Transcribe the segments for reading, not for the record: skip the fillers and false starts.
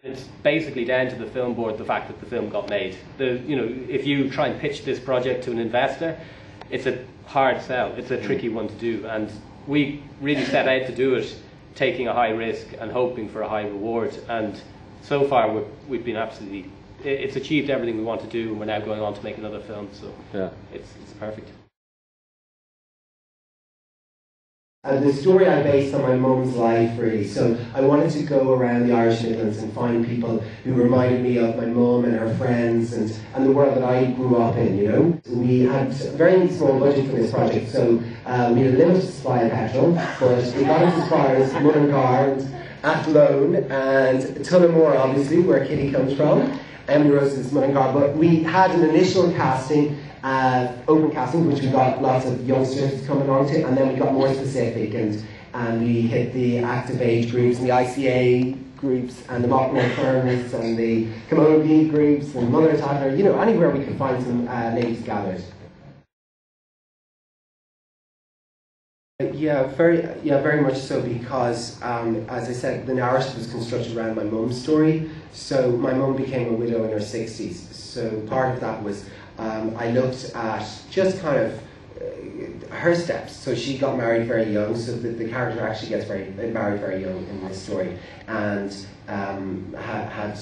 It's basically down to the film board the fact that the film got made. If you try and pitch this project to an investor, it's a hard sell. It's a tricky one to do, and we really set out to do it, taking a high risk and hoping for a high reward. And so far, we've been absolutely. It's achieved everything we want to do, and we're now going on to make another film. So yeah, it's perfect. The story I based on my mum's life, really. So I wanted to go around the Irish Midlands and find people who reminded me of my mum and her friends and the world that I grew up in, you know. We had a very small budget for this project, so we had a limited supply of petrol, but we got us as far as Mullingar and Athlone and Tullamore, obviously, where Kitty comes from. Emily Rose is Mullingar, but we had an initial casting, open casting, which we got lots of youngsters coming on to, and then we got more specific, and we hit the active age groups and the ICA groups and the Mockmore Firms and the Camogie groups and Mother Tattler, you know, anywhere we could find some ladies gathered. Yeah, very much so, because as I said, the narrative was constructed around my mum's story. So my mum became a widow in her 60s. So part of that was I looked at just kind of her steps. So she got married very young, so the character actually gets married very young in this story, and had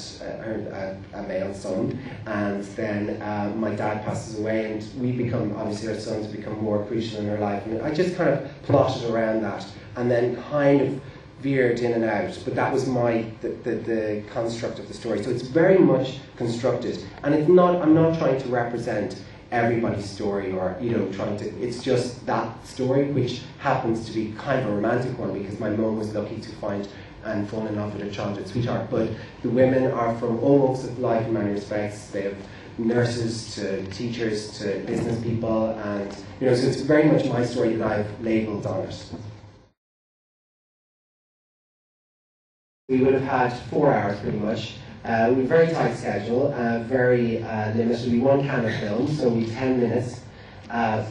a male son, and then my dad passes away, and we become, obviously our sons become more crucial in her life, and I just kind of plotted around that, and then kind of veered in and out, but that was the construct of the story. So it's very much constructed, and I'm not trying to represent everybody's story, or it's just that story, which happens to be kind of a romantic one, because my mum was lucky to find and fall in love with her childhood sweetheart. But the women are from all walks of life in many respects. They have nurses to teachers to business people, and so it's very much my story that I've labelled on it. We would have had 4 hours pretty much. We have a very tight schedule, very limited. We one camera film, so we 10 minutes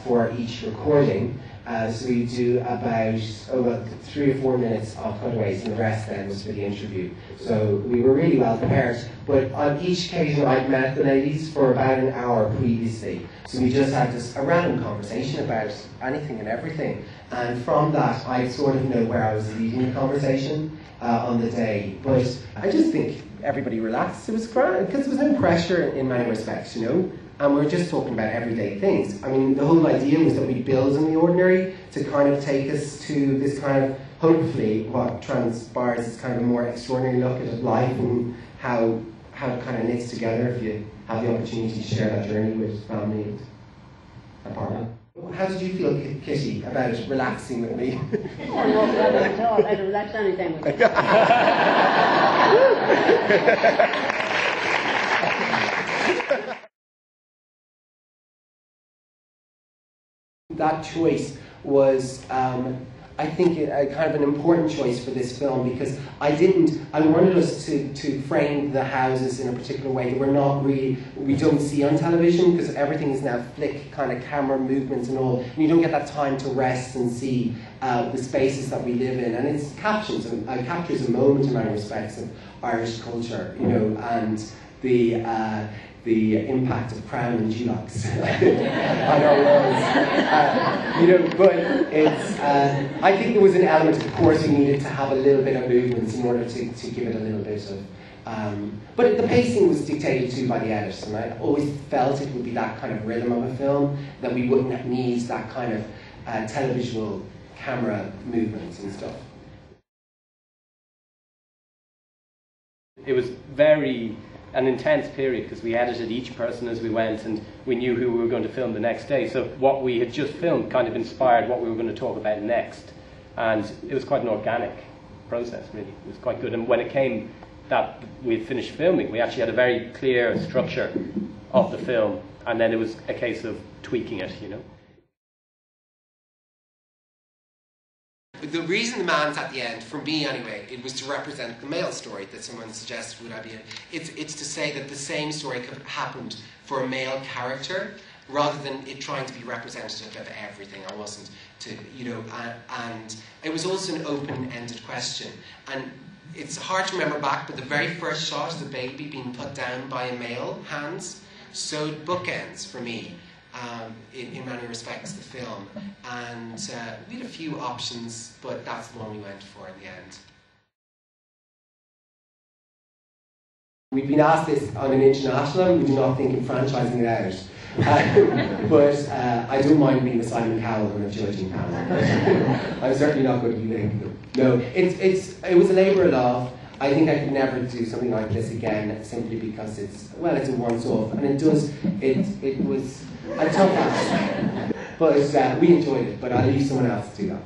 for each recording. So we do about 3 or 4 minutes of cutaways, and the rest then was for the interview. So we were really well prepared. But on each occasion, I'd met the ladies for about an hour previously. So we just had a random conversation about anything and everything. And from that, I sort of know where I was leading the conversation on the day. But I just think everybody relaxed. It was grand, because there was no pressure in many respects, and we were just talking about everyday things. I mean, the whole idea was that we build in the ordinary to kind of take us to this kind of, hopefully, what transpires is kind of a more extraordinary look at life and how it kind of knits together if you have the opportunity to share that journey with family and a partner. How did you feel, Kitty, about relaxing with me? Oh, no problem at all. I'd relax anytime with you. That choice was, I think, a kind of an important choice for this film, because I wanted us to frame the houses in a particular way that we don't see on television, because everything is now flick kind of camera movements and all, and you don't get that time to rest and see the spaces that we live in, and it captures a moment in many respects of Irish culture, and the impact of Crown and Dulux on our lives. But it's, I think there was an element, of course, we needed to have a little bit of movements in order to give it a little bit of, but the pacing was dictated to by the editors, and I always felt it would be that kind of rhythm of a film, that we wouldn't need that kind of televisual camera movements and stuff. It was an intense period, because we edited each person as we went, and we knew who we were going to film the next day. So what we had just filmed kind of inspired what we were going to talk about next, and it was quite an organic process, really. It was quite good. And when it came that we had finished filming, we actually had a very clear structure of the film, and then it was a case of tweaking it, The reason the man's at the end, for me anyway, it was to represent the male story that someone suggested would I be in. It's to say that the same story could have happened for a male character, rather than it trying to be representative of everything. I wasn't to, and it was also an open-ended question. And it's hard to remember back, but the very first shot is a baby being put down by a male hands, sewed bookends for me. In many respects, the film, and we had a few options, but that's the one we went for in the end. We've been asked this on an international level. We do not think in franchising it out, but I don't mind being a Simon Cowell on a judging panel. I'm certainly not going to be making them. No, it was a labour of love. I think I could never do something like this again, simply because it's a once-off, and it was a tough ask, but we enjoyed it, but I'll leave someone else to do that.